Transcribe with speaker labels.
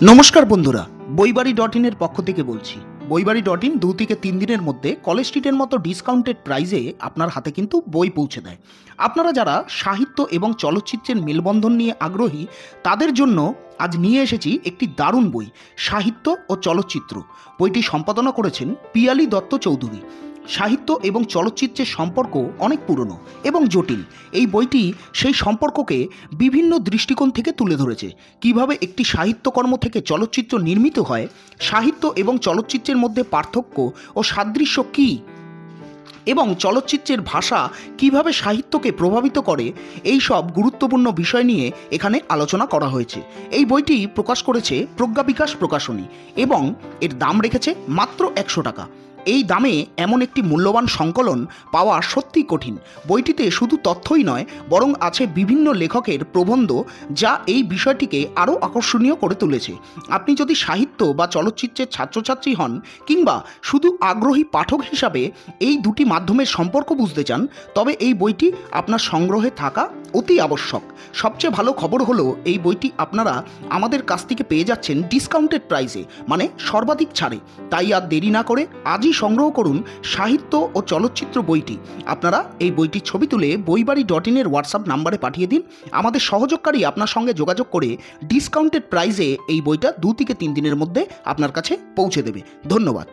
Speaker 1: নমস্কার বন্ধুরা, বইবাড়ি.in-এর পক্ষ থেকে বলছি। বইবাড়ি.in 2 থেকে 3 দিনের মধ্যে কলেজ স্ট্রিটের মতো ডিসকাউন্টেড প্রাইসে আপনার হাতে কিন্তু বই পৌঁছে দেয়। আপনারা যারা সাহিত্য এবং চলচ্চিত্রের মেলবন্ধন নিয়ে আগ্রহী, তাদের জন্য আজ নিয়ে এসেছি একটি দারুণ বই, সাহিত্য ও চলচ্চিত্র। বইটি সম্পাদনা করেছেন পিয়ালি দত্ত চৌধুরী। সাহিত্য এবং চলচ্চিত্রের সম্পর্ক অনেক পুরনো এবং জটিল। এই বইটি সেই সম্পর্ককে বিভিন্ন দৃষ্টিকোণ থেকে তুলে ধরেছে। কিভাবে একটি সাহিত্যকর্ম থেকে চলচ্চিত্র নির্মিত হয়, সাহিত্য এবং চলচ্চিত্রের মধ্যে পার্থক্য ও সাদৃশ্য কী, এবং চলচ্চিত্রের ভাষা কিভাবে সাহিত্যকে প্রভাবিত করে, এই সব গুরুত্বপূর্ণ বিষয় নিয়ে এখানে আলোচনা করা হয়েছে। এই বইটি প্রকাশ করেছে প্রজ্ঞা বিকাশ প্রকাশনী এবং এর দাম রেখেছে মাত্র 100 টাকা। এই দামে এমন একটি মূল্যবান সংকলন পাওয়া সত্যিই কঠিন। বইটিতে শুধু তথ্যই নয়, বরং আছে বিভিন্ন লেখকের প্রবন্ধ, যা এই বিষয়টিকে আরও আকর্ষণীয় করে তুলেছে। আপনি যদি সাহিত্য বা চলচ্চিত্রের ছাত্রছাত্রী হন, কিংবা শুধু আগ্রহী পাঠক হিসাবে এই দুটি মাধ্যমের সম্পর্ক বুঝতে চান, তবে এই বইটি আপনার সংগ্রহে থাকা অতি আবশ্যক। সবচেয়ে ভালো খবর হলো, এই বইটি আপনারা আমাদের কাছ থেকে পেয়ে যাচ্ছেন ডিসকাউন্টেড প্রাইসে, মানে সর্বাধিক ছাড়ে। তাই আর দেরি না করে আজই সংগ্রহ করুন সাহিত্য ও চলচ্চিত্র বইটি। আপনারা এই বইটির ছবি তুলে বইবাড়ি.in-এর হোয়াটসঅ্যাপ নাম্বারে পাঠিয়ে দিন। আমাদের সহযোগকারী আপনার সঙ্গে যোগাযোগ করে ডিসকাউন্টেড প্রাইসে এই বইটা 2 থেকে 3 দিনের মধ্যে আপনার কাছে পৌঁছে দেবে। ধন্যবাদ।